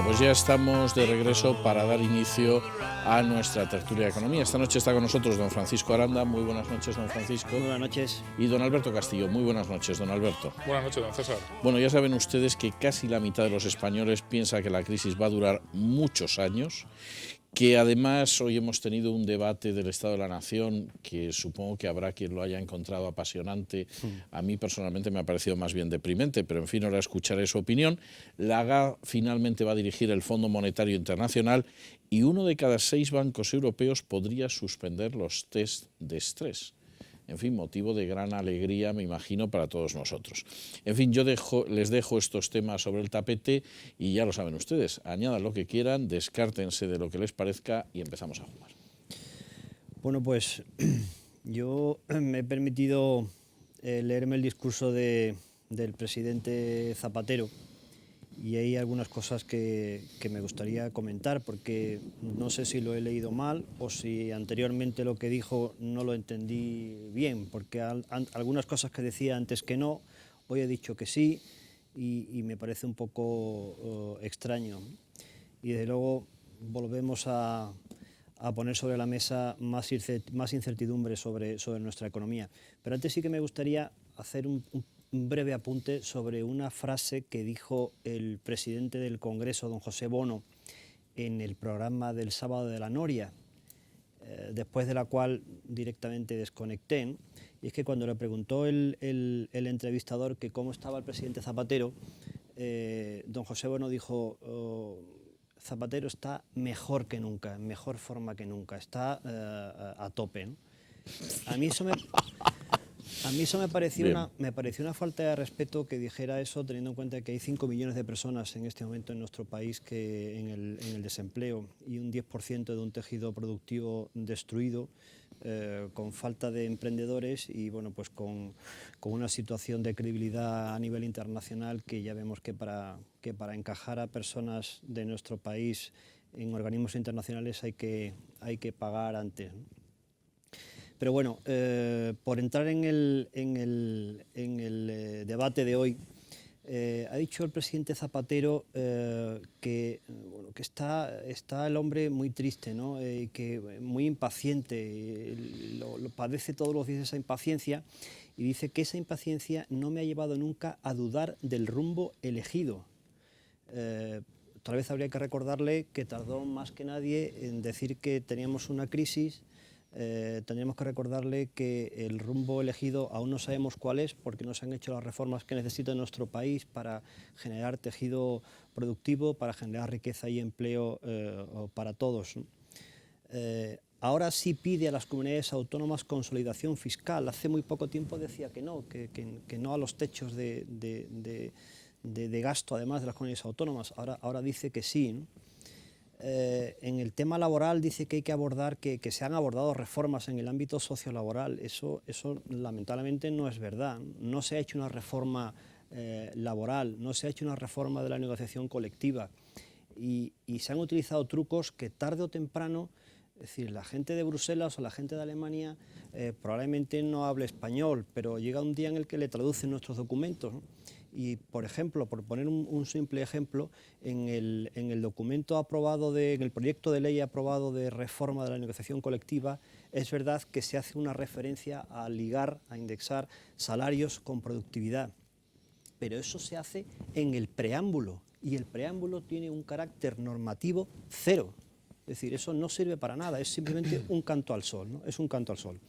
Pues ya estamos de regreso para dar inicio a nuestra tertulia de economía. Esta noche está con nosotros don Francisco Aranda. Muy buenas noches, don Francisco. Muy buenas noches. Y don Alberto Castillo. Muy buenas noches, don Alberto. Buenas noches, don César. Bueno, ya saben ustedes que casi la mitad de los españoles piensa que la crisis va a durar muchos años, que además hoy hemos tenido un debate del Estado de la Nación que supongo que habrá quien lo haya encontrado apasionante. A mí personalmente me ha parecido más bien deprimente, pero en fin, ahora escucharé su opinión. Lagarde finalmente va a dirigir el Fondo Monetario Internacional y 1 de cada 6 bancos europeos podría suspender los test de estrés. En fin, motivo de gran alegría, me imagino, para todos nosotros. En fin, yo les dejo estos temas sobre el tapete y ya lo saben ustedes. Añadan lo que quieran, descártense de lo que les parezca y empezamos a jugar. Bueno, pues yo me he permitido leerme el discurso del presidente Zapatero y hay algunas cosas que me gustaría comentar porque no sé si lo he leído mal o si anteriormente lo que dijo no lo entendí bien, porque algunas cosas que decía antes que no, hoy he dicho que sí y me parece un poco extraño. Y desde luego volvemos a poner sobre la mesa más incertidumbre sobre nuestra economía. Pero antes sí que me gustaría hacer un breve apunte sobre una frase que dijo el presidente del Congreso, don José Bono, en el programa del sábado de la Noria, después de la cual directamente desconecté, ¿no? Y es que cuando le preguntó el entrevistador que cómo estaba el presidente Zapatero, don José Bono dijo: Zapatero está mejor que nunca, en mejor forma que nunca, está a tope, ¿no? A mí eso me pareció una falta de respeto que dijera eso, teniendo en cuenta que hay 5 millones de personas en este momento en nuestro país que en el desempleo y un 10% de un tejido productivo destruido, con falta de emprendedores y bueno, pues con una situación de credibilidad a nivel internacional que ya vemos que para encajar a personas de nuestro país en organismos internacionales hay que pagar antes, ¿no? Pero bueno, por entrar en el debate de hoy, ha dicho el presidente Zapatero que está el hombre muy triste, ¿no? Que muy impaciente, lo padece todos los días esa impaciencia, y dice que esa impaciencia no me ha llevado nunca a dudar del rumbo elegido. Tal vez habría que recordarle que tardó más que nadie en decir que teníamos una crisis. Tendríamos que recordarle que el rumbo elegido aún no sabemos cuál es, porque no se han hecho las reformas que necesita nuestro país para generar tejido productivo, para generar riqueza y empleo para todos. Ahora sí pide a las comunidades autónomas consolidación fiscal. Hace muy poco tiempo decía que no a los techos de gasto, además de las comunidades autónomas. Ahora dice que sí, ¿no? En el tema laboral dice que hay que abordar, que se han abordado reformas en el ámbito sociolaboral. Eso lamentablemente no es verdad. No se ha hecho una reforma laboral, no se ha hecho una reforma de la negociación colectiva y se han utilizado trucos que tarde o temprano, es decir, la gente de Bruselas o la gente de Alemania probablemente no hable español, pero llega un día en el que le traducen nuestros documentos, ¿no? Y, por ejemplo, por poner un simple ejemplo, en el documento aprobado, en el proyecto de ley aprobado de reforma de la negociación colectiva, es verdad que se hace una referencia a ligar, a indexar salarios con productividad, pero eso se hace en el preámbulo, y el preámbulo tiene un carácter normativo cero. Es decir, eso no sirve para nada, es simplemente un canto al sol, ¿no? Es un canto al sol.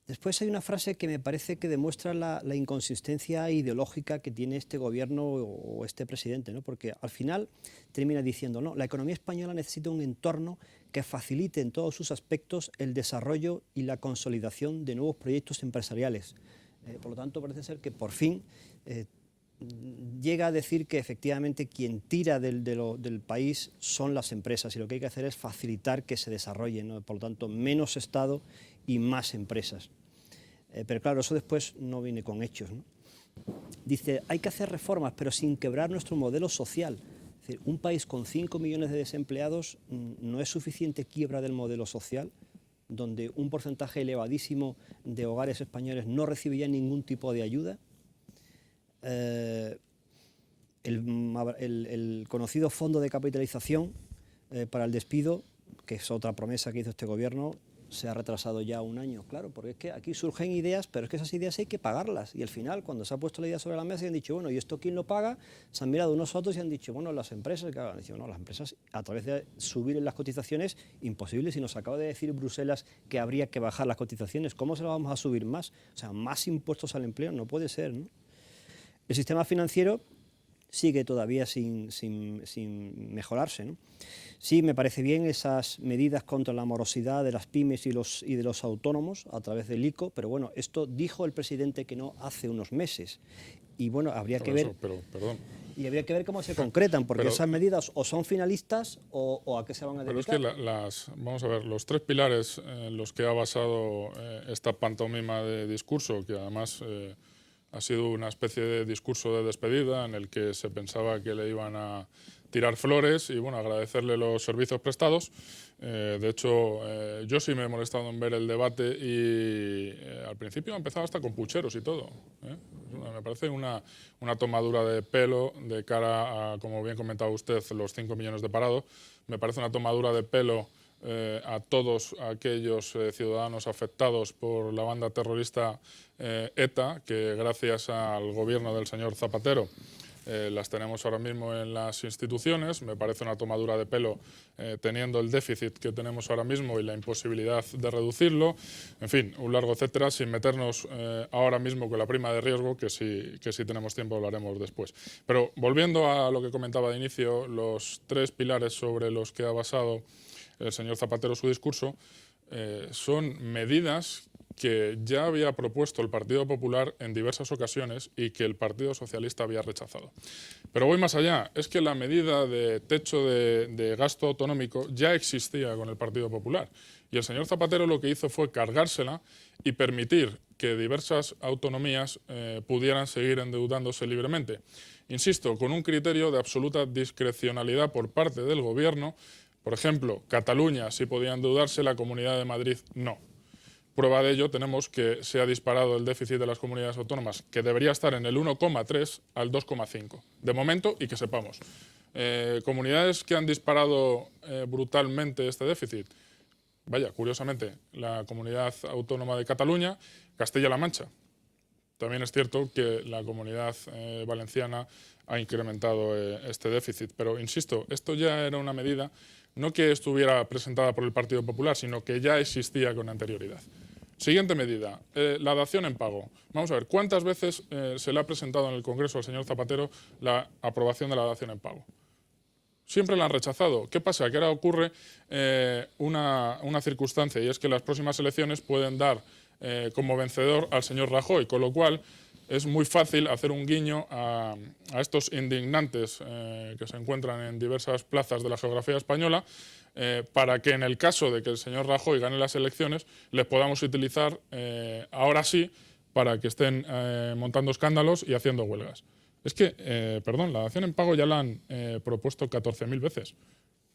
Después hay una frase que me parece que demuestra la inconsistencia ideológica que tiene este gobierno o este presidente, ¿no? Porque al final termina diciendo: no, la economía española necesita un entorno que facilite en todos sus aspectos el desarrollo y la consolidación de nuevos proyectos empresariales. Por lo tanto, parece ser que por fin llega a decir que efectivamente quien tira del país son las empresas y lo que hay que hacer es facilitar que se desarrollen, ¿no? Por lo tanto, menos Estado y más empresas. Pero claro, eso después no viene con hechos, ¿no? Dice: hay que hacer reformas, pero sin quebrar nuestro modelo social. Es decir, un país con 5 millones de desempleados no es suficiente quiebra del modelo social, donde un porcentaje elevadísimo de hogares españoles no recibirían ningún tipo de ayuda. el conocido fondo de capitalización para el despido, que es otra promesa que hizo este gobierno, se ha retrasado ya un año, claro, porque es que aquí surgen ideas, pero es que esas ideas hay que pagarlas. Y al final, cuando se ha puesto la idea sobre la mesa y han dicho, bueno, ¿y esto quién lo paga? Se han mirado unos a otros y han dicho, bueno, las empresas, que han dicho, no, las empresas, a través de subir en las cotizaciones, imposible, si nos acaba de decir Bruselas que habría que bajar las cotizaciones, ¿cómo se las vamos a subir más? O sea, más impuestos al empleo, no puede ser, ¿no? El sistema financiero sigue todavía sin mejorarse, ¿no? Sí, me parece bien esas medidas contra la morosidad de las pymes y de los autónomos a través del ICO, pero bueno, esto dijo el presidente que no hace unos meses. Y bueno, habría que ver... perdón. Y habría que ver cómo se concretan, porque esas medidas o son finalistas o a qué se van a dedicar. Pero es que vamos a ver, los tres pilares en los que ha basado esta pantomima de discurso, que además ha sido una especie de discurso de despedida en el que se pensaba que le iban a tirar flores y bueno, agradecerle los servicios prestados. De hecho, yo sí me he molestado en ver el debate y al principio ha empezado hasta con pucheros y todo. Me parece una tomadura de pelo de cara a, como bien comentaba usted, los 5 millones de parados. Me parece una tomadura de pelo a todos aquellos ciudadanos afectados por la banda terrorista ETA, que gracias al gobierno del señor Zapatero las tenemos ahora mismo en las instituciones. Me parece una tomadura de pelo teniendo el déficit que tenemos ahora mismo y la imposibilidad de reducirlo. En fin, un largo etcétera, sin meternos ahora mismo con la prima de riesgo, que si tenemos tiempo hablaremos después. Pero volviendo a lo que comentaba de inicio, los tres pilares sobre los que ha basado el señor Zapatero su discurso son medidas que ya había propuesto el Partido Popular en diversas ocasiones y que el Partido Socialista había rechazado. Pero voy más allá, es que la medida de techo de gasto autonómico ya existía con el Partido Popular y el señor Zapatero lo que hizo fue cargársela y permitir que diversas autonomías pudieran seguir endeudándose libremente. Insisto, con un criterio de absoluta discrecionalidad por parte del Gobierno. Por ejemplo, Cataluña sí podía endeudarse, la Comunidad de Madrid no. Prueba de ello tenemos que se ha disparado el déficit de las comunidades autónomas, que debería estar en el 1,3 al 2,5, de momento, y que sepamos. Comunidades que han disparado brutalmente este déficit, vaya, curiosamente, la Comunidad Autónoma de Cataluña, Castilla-La Mancha. También es cierto que la Comunidad Valenciana ha incrementado este déficit, pero insisto, esto ya era una medida no que estuviera presentada por el Partido Popular, sino que ya existía con anterioridad. Siguiente medida, la dación en pago. Vamos a ver, ¿cuántas veces se le ha presentado en el Congreso al señor Zapatero la aprobación de la dación en pago? Siempre la han rechazado. ¿Qué pasa? Que ahora ocurre una circunstancia, y es que las próximas elecciones pueden dar como vencedor al señor Rajoy, con lo cual es muy fácil hacer un guiño a estos indignantes que se encuentran en diversas plazas de la geografía española para que en el caso de que el señor Rajoy gane las elecciones les podamos utilizar ahora sí para que estén montando escándalos y haciendo huelgas. Es que, perdón, la dación en pago ya la han propuesto 14.000 veces.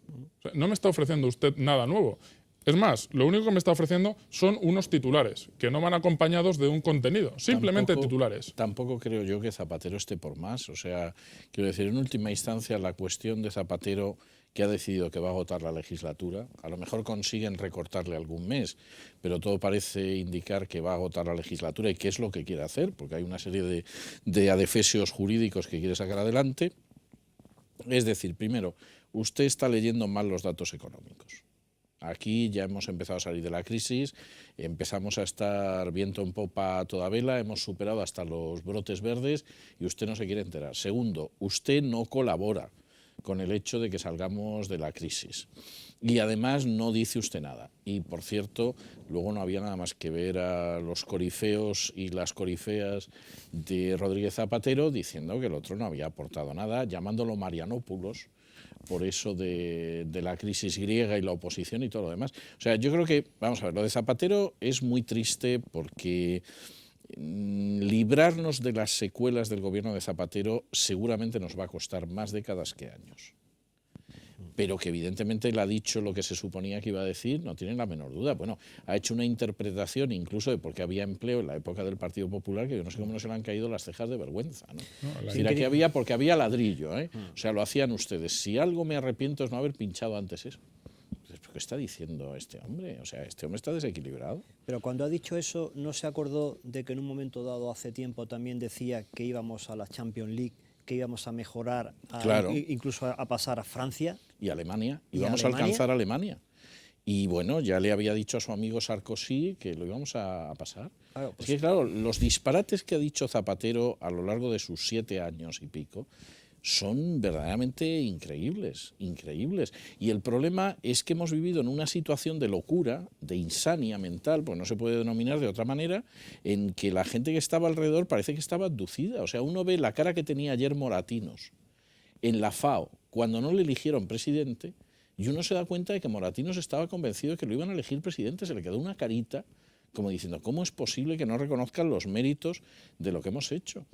O sea, no me está ofreciendo usted nada nuevo. Es más, lo único que me está ofreciendo son unos titulares, que no van acompañados de un contenido, simplemente titulares. Tampoco creo yo que Zapatero esté por más. O sea, quiero decir, en última instancia, la cuestión de Zapatero, que ha decidido que va a agotar la legislatura, a lo mejor consiguen recortarle algún mes, pero todo parece indicar que va a agotar la legislatura y qué es lo que quiere hacer, porque hay una serie de adefesios jurídicos que quiere sacar adelante. Es decir, primero, usted está leyendo mal los datos económicos. Aquí ya hemos empezado a salir de la crisis, empezamos a estar viento en popa a toda vela, hemos superado hasta los brotes verdes y usted no se quiere enterar. Segundo, usted no colabora con el hecho de que salgamos de la crisis. Y además no dice usted nada. Y por cierto, luego no había nada más que ver a los corifeos y las corifeas de Rodríguez Zapatero diciendo que el otro no había aportado nada, llamándolo Marianópulos, por eso de la crisis griega y la oposición y todo lo demás. O sea, yo creo que, vamos a ver, lo de Zapatero es muy triste porque librarnos de las secuelas del gobierno de Zapatero seguramente nos va a costar más décadas que años. pero que evidentemente él ha dicho lo que se suponía que iba a decir, no tienen la menor duda. Bueno, ha hecho una interpretación incluso de por qué había empleo en la época del Partido Popular, que yo no sé cómo no se le han caído las cejas de vergüenza, ¿no? Es decir, aquí había, porque había ladrillo, ¿eh? O sea, lo hacían ustedes. Si algo me arrepiento es no haber pinchado antes eso. ¿Qué está diciendo este hombre? O sea, este hombre está desequilibrado. Pero cuando ha dicho eso, ¿no se acordó de que en un momento dado, hace tiempo, también decía que íbamos a la Champions League, que íbamos a mejorar, Claro. incluso a pasar a Francia? Y Alemania, ¿Y íbamos a Alemania? alcanzar a Alemania. Y bueno, ya le había dicho a su amigo Sarkozy que lo íbamos a pasar. Claro, pues, Es que claro, los disparates que ha dicho Zapatero a lo largo de sus 7 años y pico son verdaderamente increíbles, increíbles. Y el problema es que hemos vivido en una situación de locura, de insania mental, pues no se puede denominar de otra manera, en que la gente que estaba alrededor parece que estaba abducida. O sea, uno ve la cara que tenía ayer Moratinos en la FAO, cuando no le eligieron presidente, y uno se da cuenta de que Moratinos estaba convencido de que lo iban a elegir presidente. Se le quedó una carita como diciendo, ¿cómo es posible que no reconozcan los méritos de lo que hemos hecho?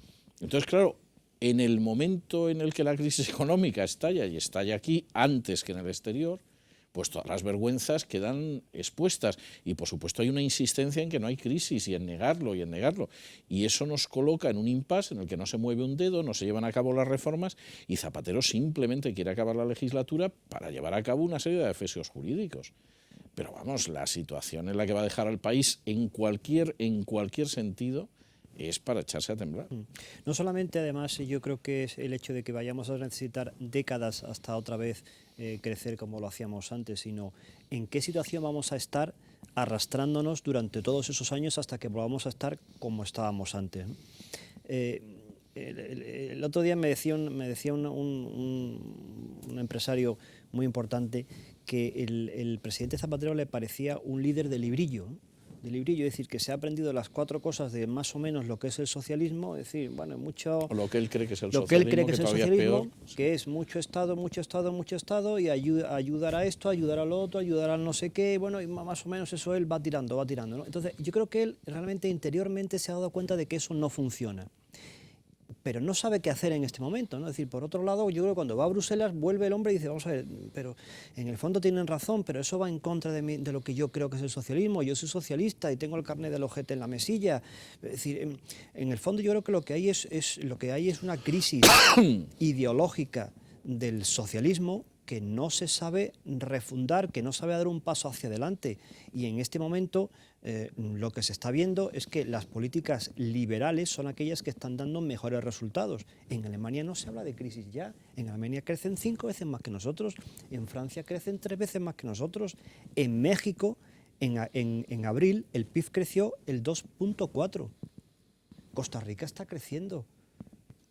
Entonces, claro, en el momento en el que la crisis económica estalla, y estalla aquí antes que en el exterior, pues todas las vergüenzas quedan expuestas. Y por supuesto hay una insistencia en que no hay crisis y en negarlo y en negarlo. Y eso nos coloca en un impasse en el que no se mueve un dedo, no se llevan a cabo las reformas y Zapatero simplemente quiere acabar la legislatura para llevar a cabo una serie de efesios jurídicos. Pero vamos, la situación en la que va a dejar al país en cualquier sentido es para echarse a temblar. No solamente, además, yo creo que es el hecho de que vayamos a necesitar décadas hasta otra vez crecer como lo hacíamos antes, sino en qué situación vamos a estar arrastrándonos durante todos esos años hasta que volvamos a estar como estábamos antes, ¿no? El otro día me decía un empresario muy importante que el presidente Zapatero le parecía un líder de librillo, ¿no? De librillo, es decir, que se ha aprendido las 4 cosas de más o menos lo que es el socialismo, es decir, bueno, mucho... O lo que él cree que es el lo socialismo, que él cree que es el todavía socialismo, peor. que es mucho Estado, mucho Estado, mucho Estado, y ayudar a esto, ayudar al otro, ayudar al no sé qué, bueno, y más o menos eso él va tirando, ¿no? Entonces, yo creo que él realmente interiormente se ha dado cuenta de que eso no funciona, pero no sabe qué hacer en este momento, ¿no? Es decir, por otro lado, yo creo que cuando va a Bruselas vuelve el hombre y dice, vamos a ver, pero en el fondo tienen razón, pero eso va en contra de lo que yo creo que es el socialismo. Yo soy socialista y tengo el carnet del ojete en la mesilla. Es decir, en el fondo yo creo que lo que hay es una crisis ideológica del socialismo que no se sabe refundar, que no sabe dar un paso hacia adelante. Y en este momento lo que se está viendo es que las políticas liberales son aquellas que están dando mejores resultados. En Alemania no se habla de crisis ya. En Alemania crecen 5 veces más que nosotros. En Francia crecen 3 veces más que nosotros. En México, en abril, el PIB creció el 2,4. Costa Rica está creciendo.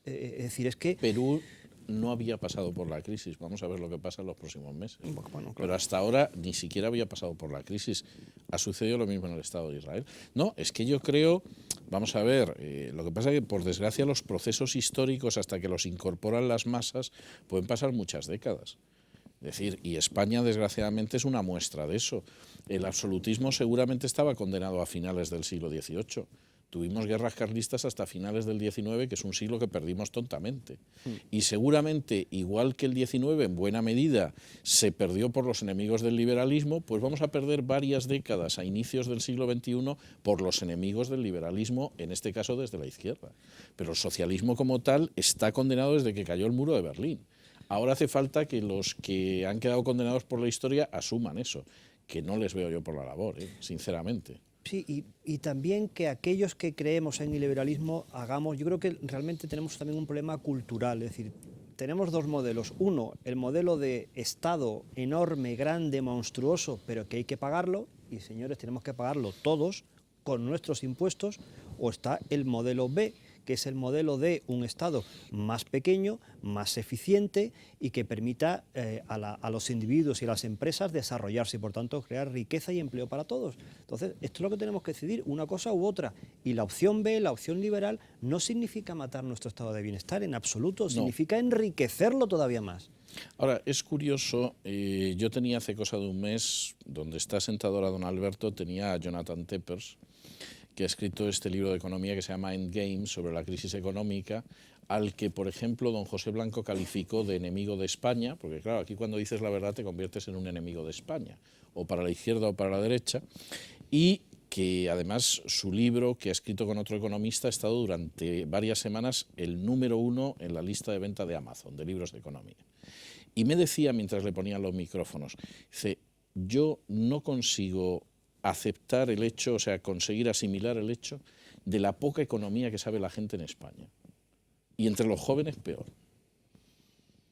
Es decir, es que... Perú no había pasado por la crisis. Vamos a ver lo que pasa en los próximos meses. Bueno, claro. Pero hasta ahora ni siquiera había pasado por la crisis. Ha sucedido lo mismo en el Estado de Israel. No, es que yo creo, vamos a ver, lo que pasa es que por desgracia los procesos históricos hasta que los incorporan las masas pueden pasar muchas décadas. Es decir, y España desgraciadamente es una muestra de eso. El absolutismo seguramente estaba condenado a finales del siglo XVIII. Tuvimos guerras carlistas hasta finales del XIX, que es un siglo que perdimos tontamente. Y seguramente, igual que el XIX en buena medida se perdió por los enemigos del liberalismo, pues vamos a perder varias décadas a inicios del siglo XXI por los enemigos del liberalismo, en este caso desde la izquierda. Pero el socialismo como tal está condenado desde que cayó el muro de Berlín. Ahora hace falta que los que han quedado condenados por la historia asuman eso, que no les veo yo por la labor, sinceramente. Sí, y también que aquellos que creemos en el liberalismo hagamos, yo creo que realmente tenemos también un problema cultural, es decir, tenemos 2 modelos. Uno, el modelo de Estado enorme, grande, monstruoso, pero que hay que pagarlo, y señores, tenemos que pagarlo todos con nuestros impuestos, o está el modelo B, que es el modelo de un Estado más pequeño, más eficiente y que permita a los individuos y a las empresas desarrollarse y, por tanto, crear riqueza y empleo para todos. Entonces, esto es lo que tenemos que decidir, una cosa u otra. Y la opción B, la opción liberal, no significa matar nuestro estado de bienestar en absoluto, significa enriquecerlo todavía más. Ahora, es curioso, yo tenía hace cosa de un mes, donde está sentado ahora don Alberto, tenía a Jonathan Tepers, que ha escrito este libro de economía que se llama Endgame, sobre la crisis económica, al que, por ejemplo, don José Blanco calificó de enemigo de España, porque claro, aquí cuando dices la verdad te conviertes en un enemigo de España, o para la izquierda o para la derecha, y que además su libro, que ha escrito con otro economista, ha estado durante varias semanas el número 1 en la lista de venta de Amazon, de libros de economía. Y me decía, mientras le ponían los micrófonos, dice, yo no consigo aceptar el hecho, o sea, conseguir asimilar el hecho de la poca economía que sabe la gente en España. Y entre los jóvenes peor.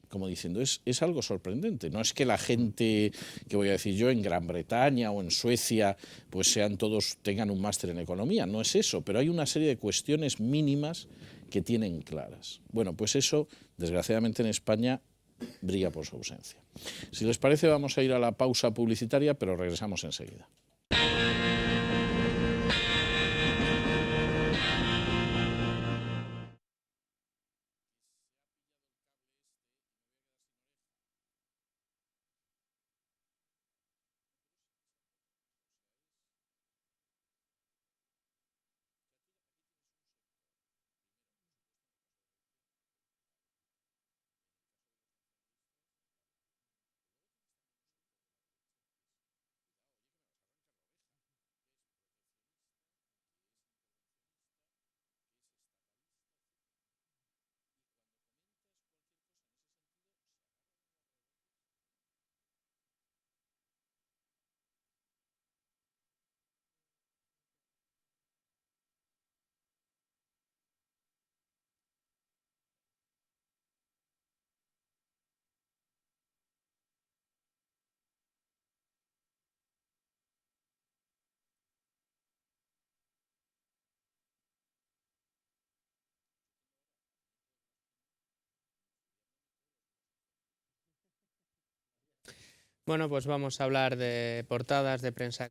Como diciendo, es algo sorprendente. No es que la gente, que voy a decir yo, en Gran Bretaña o en Suecia, pues sean todos, tengan un máster en economía, no es eso, pero hay una serie de cuestiones mínimas que tienen claras. Bueno, pues eso, desgraciadamente en España, brilla por su ausencia. Si les parece, vamos a ir a la pausa publicitaria, pero regresamos enseguida. Bueno, pues vamos a hablar de portadas de prensa.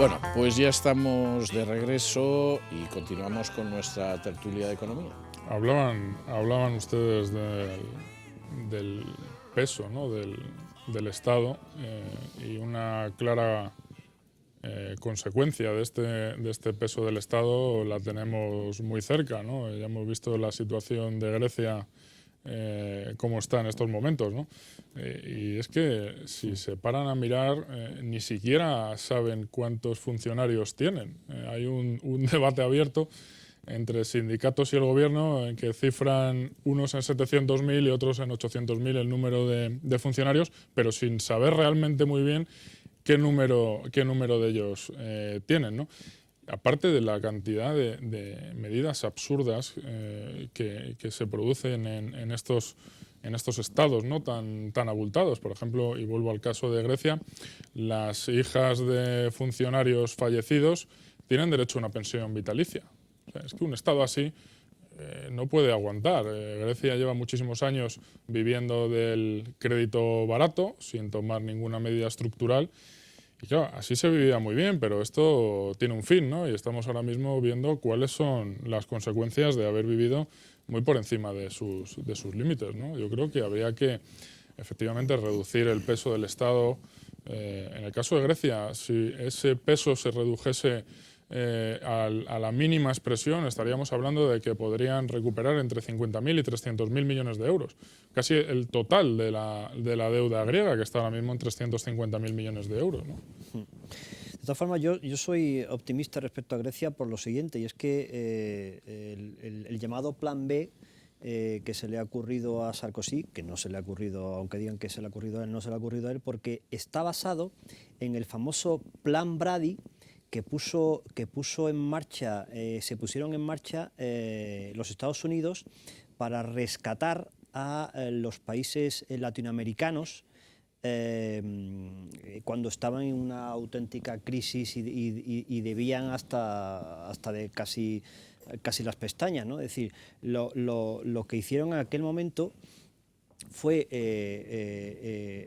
Bueno, pues ya estamos de regreso y continuamos con nuestra tertulia de economía. Hablaban ustedes del peso, ¿no?, del Estado, y una clara consecuencia de este peso del Estado la tenemos muy cerca, ¿no? Ya hemos visto la situación de Grecia, cómo está en estos momentos, ¿no? Y es que si se paran a mirar, ni siquiera saben cuántos funcionarios tienen. Hay un debate abierto entre sindicatos y el gobierno en que cifran unos en 700.000 y otros en 800.000 el número de funcionarios, pero sin saber realmente muy bien qué número de ellos tienen, ¿no? Aparte de la cantidad de medidas absurdas que se producen en estos estados, ¿no?, tan abultados. Por ejemplo, y vuelvo al caso de Grecia, las hijas de funcionarios fallecidos tienen derecho a una pensión vitalicia. O sea, es que un estado así no puede aguantar. Grecia lleva muchísimos años viviendo del crédito barato, sin tomar ninguna medida estructural. Y claro, así se vivía muy bien, pero esto tiene un fin, ¿no? Y estamos ahora mismo viendo cuáles son las consecuencias de haber vivido muy por encima de sus límites, ¿no? Yo creo que habría que efectivamente reducir el peso del Estado. En el caso de Grecia, si ese peso se redujese a la mínima expresión, estaríamos hablando de que podrían recuperar entre 50.000 y 300.000 millones de euros. Casi el total de la deuda griega, que está ahora mismo en 350.000 millones de euros, ¿no? De todas formas, yo soy optimista respecto a Grecia por lo siguiente, y es que el llamado Plan B, que se le ha ocurrido a Sarkozy, que no se le ha ocurrido, aunque digan que se le ha ocurrido a él, no se le ha ocurrido a él, porque está basado en el famoso Plan Brady, que puso en marcha, se pusieron en marcha los Estados Unidos para rescatar a los países latinoamericanos cuando estaban en una auténtica crisis y debían hasta de casi las pestañas, ¿no? Es decir, lo que hicieron en aquel momento fue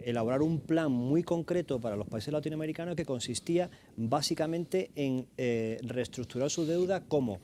elaborar un plan muy concreto para los países latinoamericanos que consistía básicamente en reestructurar su deuda como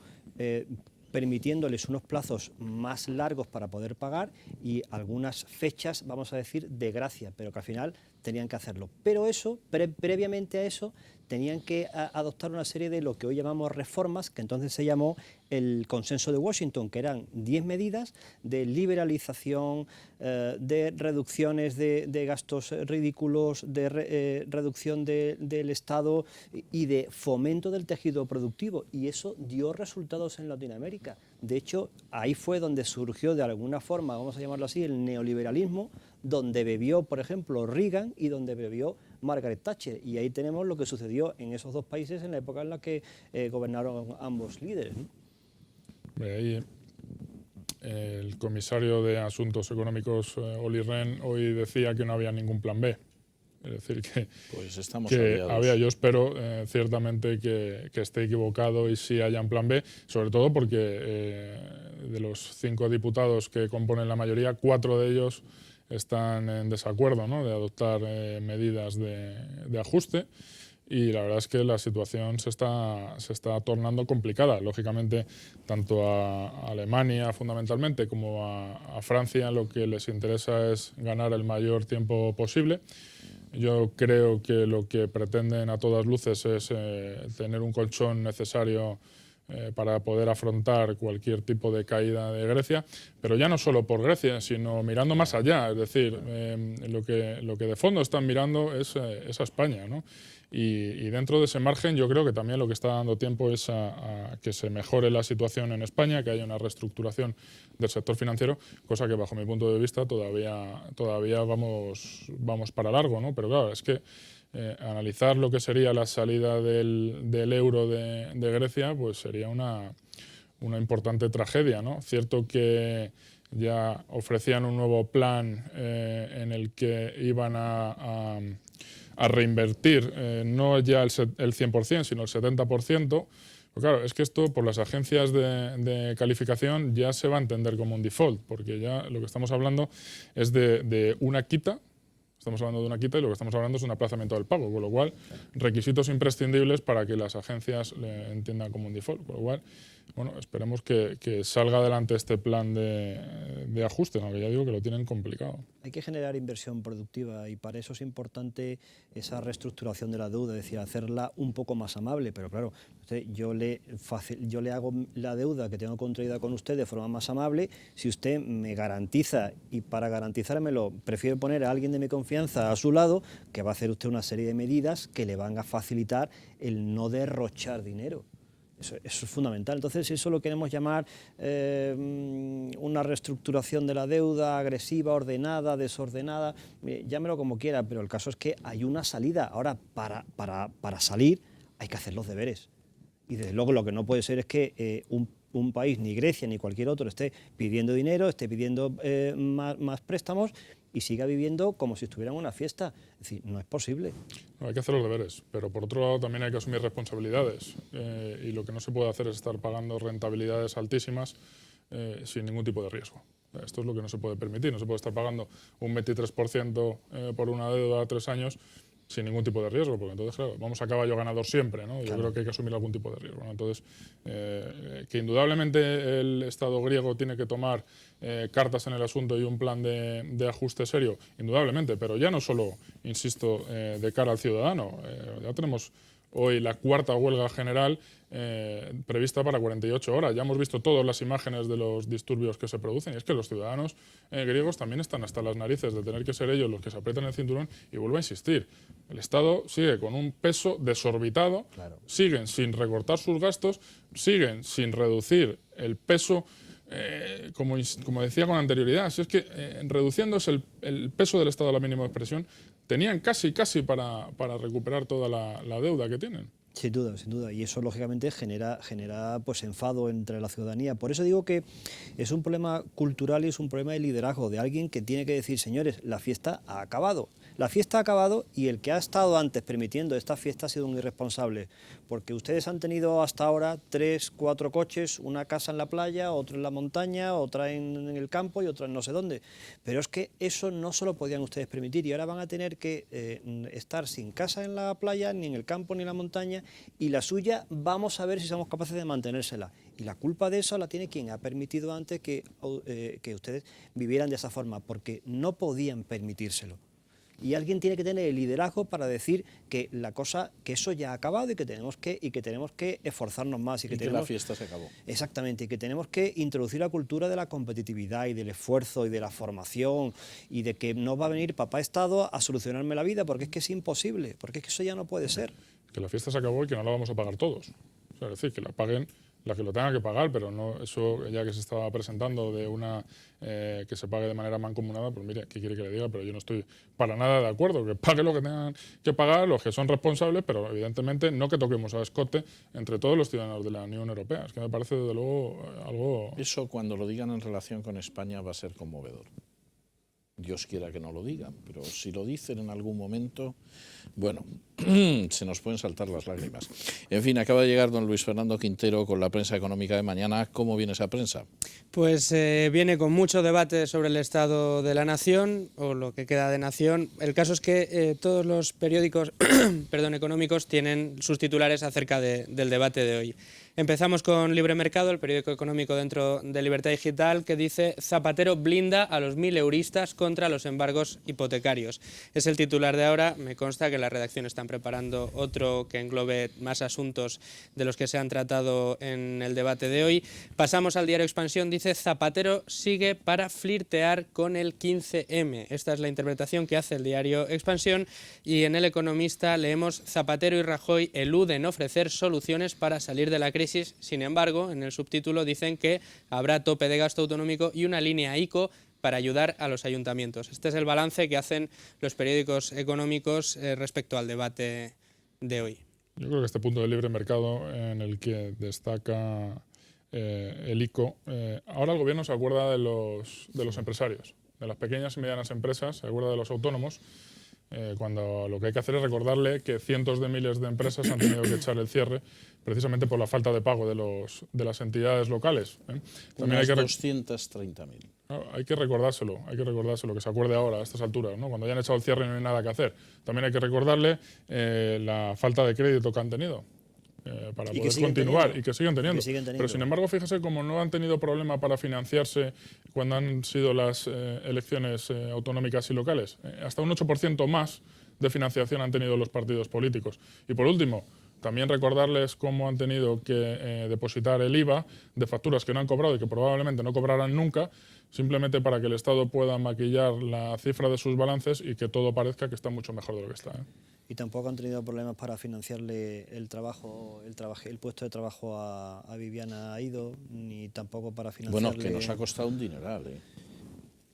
permitiéndoles unos plazos más largos para poder pagar y algunas fechas, vamos a decir, de gracia, pero que al final tenían que hacerlo. Pero eso, previamente a eso, tenían que adoptar una serie de lo que hoy llamamos reformas, que entonces se llamó el Consenso de Washington, que eran 10 medidas de liberalización, de reducciones de gastos ridículos, de reducción del Estado y de fomento del tejido productivo. Y eso dio resultados en Latinoamérica. De hecho, ahí fue donde surgió de alguna forma, vamos a llamarlo así, el neoliberalismo, donde bebió, por ejemplo, Reagan y donde bebió Margaret Thatcher. Y ahí tenemos lo que sucedió en esos dos países en la época en la que gobernaron ambos líderes, ¿no? Ahí, el comisario de Asuntos Económicos, Olli Rehn, hoy decía que no había ningún plan B. Es decir, pues estamos que había. Yo espero ciertamente que esté equivocado y sí haya un plan B, sobre todo porque de los 5 diputados que componen la mayoría, 4 de ellos están en desacuerdo, ¿no?, de adoptar medidas de ajuste. Y la verdad es que la situación se está tornando complicada. Lógicamente, tanto a Alemania fundamentalmente como a Francia lo que les interesa es ganar el mayor tiempo posible. Yo creo que lo que pretenden a todas luces es tener un colchón necesario para poder afrontar cualquier tipo de caída de Grecia, pero ya no solo por Grecia, sino mirando más allá. Es decir, lo que de fondo están mirando es a España, ¿no? Y dentro de ese margen yo creo que también lo que está dando tiempo es a que se mejore la situación en España, que haya una reestructuración del sector financiero, cosa que bajo mi punto de vista todavía vamos para largo, ¿no? Pero claro, es que analizar lo que sería la salida del euro de Grecia, pues sería una importante tragedia, ¿no? Cierto que ya ofrecían un nuevo plan en el que iban a reinvertir no ya el 100%, sino el 70%. Pues claro, es que esto por las agencias de calificación ya se va a entender como un default, porque ya lo que estamos hablando es de una quita. O Estamos hablando de una quita y lo que estamos hablando es de un aplazamiento del pago, con lo cual requisitos imprescindibles para que las agencias le entiendan como un default. Con lo cual, bueno, esperemos que salga adelante este plan de ajuste, aunque ya digo que lo tienen complicado. Hay que generar inversión productiva y para eso es importante esa reestructuración de la deuda, es decir, hacerla un poco más amable, pero claro, yo le hago la deuda que tengo contraída con usted de forma más amable si usted me garantiza, y para garantizármelo prefiero poner a alguien de mi confianza a su lado, que va a hacer usted una serie de medidas que le van a facilitar el no derrochar dinero. Eso es fundamental. Entonces, eso lo queremos llamar una reestructuración de la deuda agresiva, ordenada, desordenada, llámelo como quiera, pero el caso es que hay una salida. Ahora, para salir hay que hacer los deberes. Y desde luego lo que no puede ser es que un país, ni Grecia ni cualquier otro, esté pidiendo dinero, esté pidiendo más préstamos y siga viviendo como si estuviera en una fiesta. Es decir, no es posible. No, hay que hacer los deberes, pero por otro lado también hay que asumir responsabilidades y lo que no se puede hacer es estar pagando rentabilidades altísimas sin ningún tipo de riesgo. Esto es lo que no se puede permitir, no se puede estar pagando un 23% por una deuda a 3 años sin ningún tipo de riesgo, porque entonces, claro, vamos a caballo ganador siempre, ¿no? Yo creo que hay que asumir algún tipo de riesgo, ¿no? Entonces, que indudablemente el Estado griego tiene que tomar cartas en el asunto y un plan de ajuste serio, indudablemente, pero ya no solo, insisto, de cara al ciudadano, ya tenemos hoy la 4ª huelga general prevista para 48 horas. Ya hemos visto todas las imágenes de los disturbios que se producen y es que los ciudadanos griegos también están hasta las narices de tener que ser ellos los que se aprietan el cinturón y vuelvo a insistir, el Estado sigue con un peso desorbitado, claro. Siguen sin recortar sus gastos, siguen sin reducir el peso, como decía con anterioridad, si es que reduciéndose el peso del Estado a la mínima expresión, tenían casi para recuperar toda la deuda que tienen. Sin duda, sin duda. Y eso, lógicamente, genera pues, enfado entre la ciudadanía. Por eso digo que es un problema cultural y es un problema de liderazgo, de alguien que tiene que decir, señores, la fiesta ha acabado. La fiesta ha acabado y el que ha estado antes permitiendo esta fiesta ha sido un irresponsable. Porque ustedes han tenido hasta ahora 3, 4 coches, una casa en la playa, otro en la montaña, otra en el campo y otra en no sé dónde. Pero es que eso no se lo podían ustedes permitir y ahora van a tener que estar sin casa en la playa, ni en el campo, ni en la montaña, y la suya vamos a ver si somos capaces de mantenérsela. Y la culpa de eso la tiene quien ha permitido antes que ustedes vivieran de esa forma, porque no podían permitírselo. Y alguien tiene que tener el liderazgo para decir que que eso ya ha acabado y que tenemos que esforzarnos más. Y que la fiesta se acabó. Exactamente, y que tenemos que introducir la cultura de la competitividad y del esfuerzo y de la formación y de que no va a venir papá Estado a solucionarme la vida porque es que es imposible, porque es que eso ya no puede ser. Que la fiesta se acabó y que no la vamos a pagar todos. O sea, es decir, que la paguen la que lo tenga que pagar, pero no eso ya que se estaba presentando de una que se pague de manera mancomunada, pues mire, ¿qué quiere que le diga? Pero yo no estoy para nada de acuerdo, que pague lo que tengan que pagar los que son responsables, pero evidentemente no que toquemos a escote entre todos los ciudadanos de la Unión Europea. Es que me parece desde luego algo... Eso cuando lo digan en relación con España va a ser conmovedor. Dios quiera que no lo digan, pero si lo dicen en algún momento, bueno, se nos pueden saltar las lágrimas. En fin, acaba de llegar don Luis Fernando Quintero con la prensa económica de mañana. ¿Cómo viene esa prensa? Pues viene con mucho debate sobre el estado de la nación, o lo que queda de nación. El caso es que todos los periódicos económicos tienen sus titulares acerca del debate de hoy. Empezamos con Libre Mercado, el periódico económico dentro de Libertad Digital, que dice Zapatero blinda a los 1000euristas contra los embargos hipotecarios. Es el titular de ahora. Me consta que la redacción están preparando otro que englobe más asuntos de los que se han tratado en el debate de hoy. Pasamos al diario Expansión, dice Zapatero sigue para flirtear con el 15M. Esta es la interpretación que hace el diario Expansión y en El Economista leemos Zapatero y Rajoy eluden ofrecer soluciones para salir de la crisis. Sin embargo, en el subtítulo dicen que habrá tope de gasto autonómico y una línea ICO para ayudar a los ayuntamientos. Este es el balance que hacen los periódicos económicos respecto al debate de hoy. Yo creo que este punto del libre mercado en el que destaca el ICO, ahora el gobierno se acuerda de los empresarios, de las pequeñas y medianas empresas, se acuerda de los autónomos, cuando lo que hay que hacer es recordarle que cientos de miles de empresas han tenido que echar el cierre precisamente por la falta de pago de las entidades locales. También hay que 230.000. Claro, hay que recordárselo, que se acuerde ahora, a estas alturas, ¿no? Cuando ya han echado el cierre y no hay nada que hacer. También hay que recordarle la falta de crédito que han tenido para poder continuar y que siguen teniendo. Pero sin embargo, fíjese, como no han tenido problema para financiarse cuando han sido las elecciones autonómicas y locales, hasta un 8% más de financiación han tenido los partidos políticos. Y por último, también recordarles cómo han tenido que depositar el IVA de facturas que no han cobrado y que probablemente no cobrarán nunca, simplemente para que el Estado pueda maquillar la cifra de sus balances y que todo parezca que está mucho mejor de lo que está. Y tampoco han tenido problemas para financiarle el puesto de trabajo a Viviana Aido, ni tampoco para financiarle... Bueno, que nos ha costado un dineral.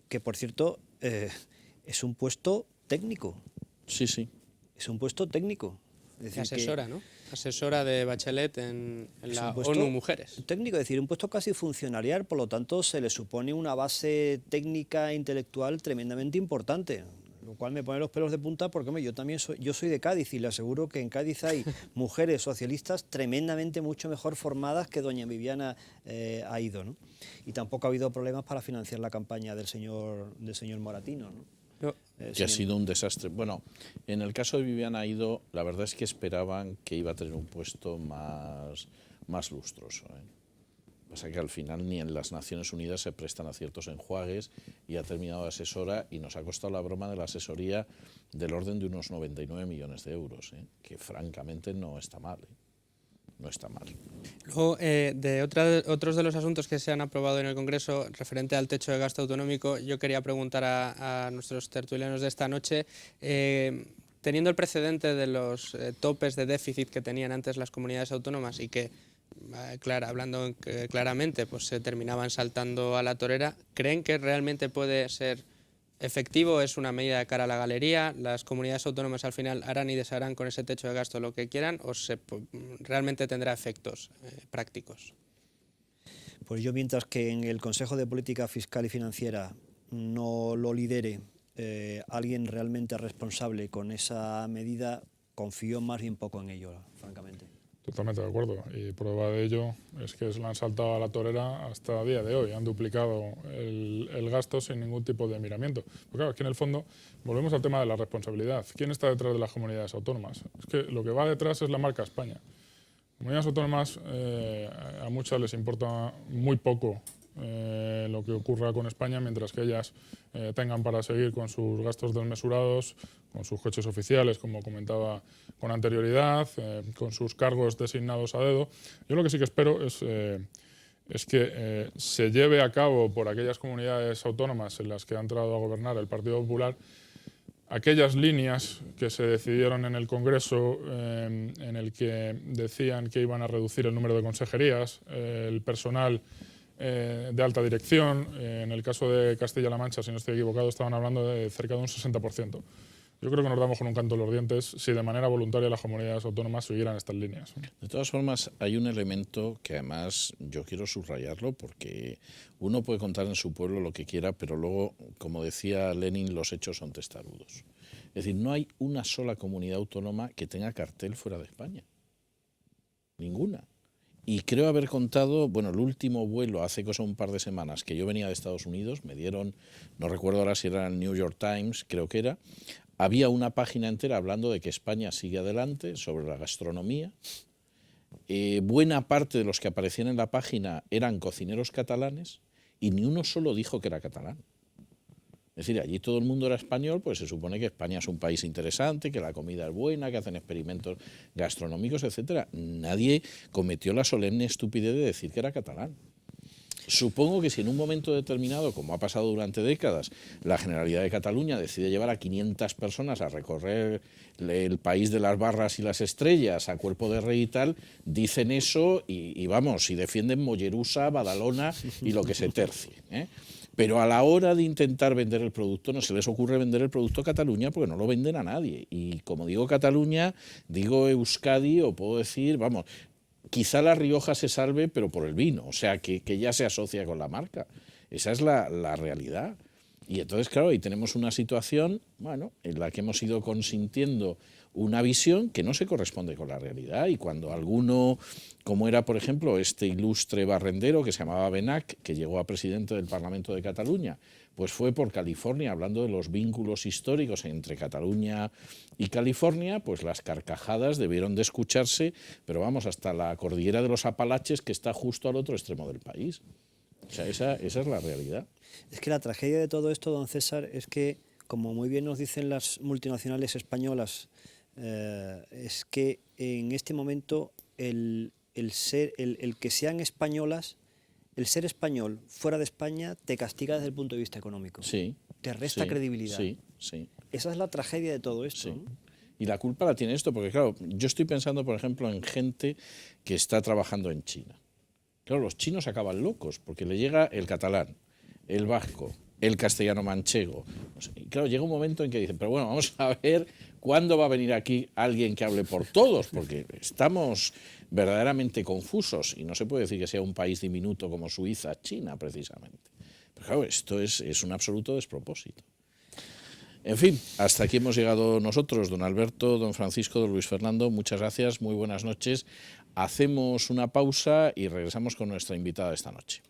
Que, por cierto, es un puesto técnico. Sí, sí. Es un puesto técnico. Es decir, asesora, ¿no? Asesora de Bachelet en la ONU Mujeres. Técnico, es decir, un puesto casi funcionarial, por lo tanto se le supone una base técnica e intelectual tremendamente importante, lo cual me pone los pelos de punta porque hombre, yo soy de Cádiz y le aseguro que en Cádiz hay mujeres socialistas tremendamente mucho mejor formadas que doña Viviana Aido, ¿no? Y tampoco ha habido problemas para financiar la campaña del señor Moratino, ¿no? Que ha sido un desastre. Bueno, en el caso de Viviana Aido, la verdad es que esperaban que iba a tener un puesto más lustroso. Pasa que al final ni en las Naciones Unidas se prestan a ciertos enjuagues y ha terminado de asesora y nos ha costado la broma de la asesoría del orden de unos 99 millones de euros, que francamente no está mal. No está mal. Luego, otros de los asuntos que se han aprobado en el Congreso referente al techo de gasto autonómico, yo quería preguntar a nuestros tertulianos de esta noche, teniendo el precedente de los topes de déficit que tenían antes las comunidades autónomas y que, hablando claramente, pues se terminaban saltando a la torera, ¿creen que realmente puede ser efectivo? ¿Es una medida de cara a la galería? ¿Las comunidades autónomas al final harán y desharán con ese techo de gasto lo que quieran o realmente tendrá efectos prácticos? Pues yo, mientras que en el Consejo de Política Fiscal y Financiera no lo lidere alguien realmente responsable con esa medida, confío más bien poco en ello, francamente. Totalmente de acuerdo, y prueba de ello es que se lo han saltado a la torera hasta el día de hoy, han duplicado el gasto sin ningún tipo de miramiento. Porque claro, aquí en el fondo volvemos al tema de la responsabilidad. ¿Quién está detrás de las comunidades autónomas? Es que lo que va detrás es la marca España. Comunidades autónomas, a muchas les importa muy poco lo que ocurra con España, mientras que ellas tengan para seguir con sus gastos desmesurados, con sus coches oficiales, como comentaba con anterioridad, con sus cargos designados a dedo. Yo lo que sí que espero es que se lleve a cabo por aquellas comunidades autónomas en las que ha entrado a gobernar el Partido Popular aquellas líneas que se decidieron en el Congreso en el que decían que iban a reducir el número de consejerías, el personal de alta dirección. En el caso de Castilla-La Mancha, si no estoy equivocado, estaban hablando de cerca de un 60%. Yo creo que nos damos con un canto en los dientes si de manera voluntaria las comunidades autónomas siguieran estas líneas. De todas formas, hay un elemento que además yo quiero subrayarlo porque uno puede contar en su pueblo lo que quiera, pero luego, como decía Lenin, los hechos son testarudos. Es decir, no hay una sola comunidad autónoma que tenga cartel fuera de España. Ninguna. Y creo haber contado, bueno, el último vuelo hace cosa un par de semanas que yo venía de Estados Unidos, me dieron, no recuerdo ahora si era el New York Times, creo que era, había una página entera hablando de que España sigue adelante sobre la gastronomía. Buena parte de los que aparecían en la página eran cocineros catalanes y ni uno solo dijo que era catalán. Es decir, allí todo el mundo era español, pues se supone que España es un país interesante, que la comida es buena, que hacen experimentos gastronómicos, etcétera. Nadie cometió la solemne estupidez de decir que era catalán. Supongo que si en un momento determinado, como ha pasado durante décadas, la Generalidad de Cataluña decide llevar a 500 personas a recorrer el país de las barras y las estrellas a cuerpo de rey y tal, dicen eso y vamos, y defienden Mollerusa, Badalona y lo que se tercie, Pero a la hora de intentar vender el producto no se les ocurre vender el producto Cataluña porque no lo venden a nadie. Y como digo Cataluña, digo Euskadi o puedo decir, vamos, quizá La Rioja se salve pero por el vino, o sea que ya se asocia con la marca. Esa es la realidad. Y entonces, claro, ahí tenemos una situación, bueno, en la que hemos ido consintiendo una visión que no se corresponde con la realidad. Y cuando alguno, como era por ejemplo este ilustre barrendero que se llamaba Benach, que llegó a presidente del Parlamento de Cataluña, pues fue por California, hablando de los vínculos históricos entre Cataluña y California, pues las carcajadas debieron de escucharse, pero vamos, hasta la cordillera de los Apalaches, que está justo al otro extremo del país. O sea, esa es la realidad. Es que la tragedia de todo esto, don César, es que, como muy bien nos dicen las multinacionales españolas, es que en este momento el que sean españolas, el ser español fuera de España te castiga desde el punto de vista económico. Sí. Te resta credibilidad. Sí, sí. Esa es la tragedia de todo esto. Sí. ¿No? Y la culpa la tiene esto, porque claro, yo estoy pensando, por ejemplo, en gente que está trabajando en China. Claro, los chinos acaban locos, porque le llega el catalán, el vasco, el castellano manchego. Y claro, llega un momento en que dicen, pero bueno, vamos a ver cuándo va a venir aquí alguien que hable por todos, porque estamos verdaderamente confusos y no se puede decir que sea un país diminuto como Suiza, China, precisamente. Pero claro, esto es un absoluto despropósito. En fin, hasta aquí hemos llegado nosotros, don Alberto, don Francisco, don Luis Fernando. Muchas gracias, muy buenas noches. Hacemos una pausa y regresamos con nuestra invitada esta noche.